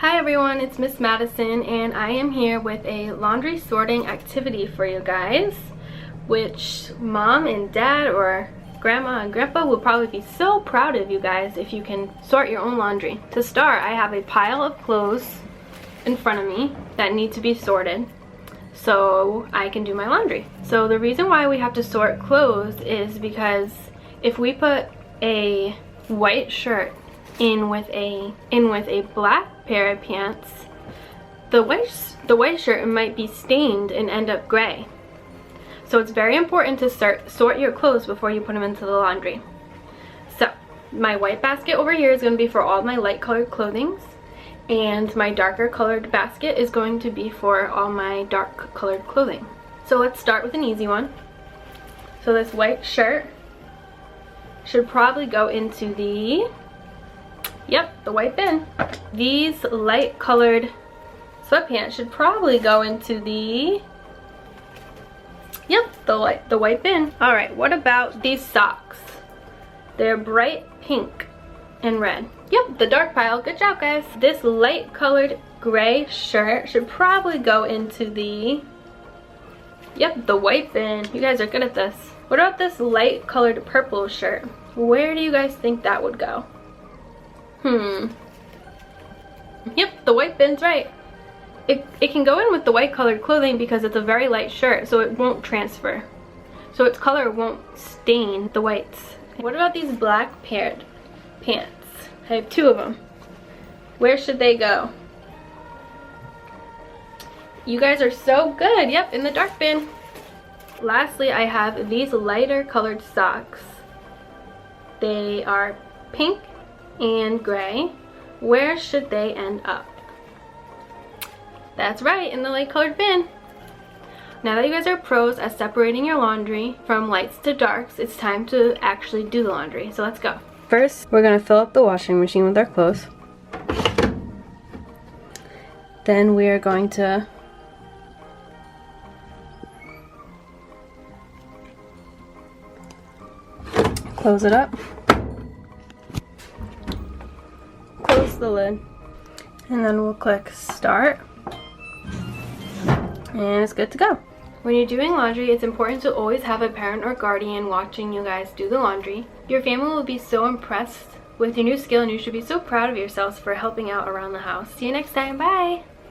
Hi everyone, it's Miss Madison and I am here with a laundry sorting activity for you guys, which mom and dad or grandma and grandpa will probably be so proud of you guys if you can sort your own laundry. To start, I have a pile of clothes in front of me that need to be sorted so I can do my laundry. So the reason why we have to sort clothes is because if we put a white shirt in with a black pair of pants, the white shirt might be stained and end up gray. So it's very important to sort your clothes before you put them into the laundry. So my white basket over here is going to be for all my light colored clothing, and my darker colored basket is going to be for all my dark colored clothing. So let's start with an easy one. So this white shirt should probably go into the white bin. These light colored sweatpants should probably go into the white bin. Alright, what about these socks? They're bright pink and red. Yep, the dark pile. Good job, guys. This light colored gray shirt should probably go into the white bin. You guys are good at this. What about this light colored purple shirt? Where do you guys think that would go? Yep, the white bin's right. It can go in with the white colored clothing because it's a very light shirt, so it won't transfer. So its color won't stain the whites. What about these black paired pants? I have two of them. Where should they go? You guys are so good. Yep, in the dark bin. Lastly, I have these lighter colored socks. They are pink and gray. Where should they end up? That's right, in the light colored bin. Now that you guys are pros at separating your laundry from lights to darks, it's time to actually do the laundry. So let's go. First, we're going to fill up the washing machine with our clothes. Then we are going to close it up. Close the lid. And then we'll click start. And it's good to go. When you're doing laundry, it's important to always have a parent or guardian watching you guys do the laundry. Your family will be so impressed with your new skill, and you should be so proud of yourselves for helping out around the house. See you next time. Bye!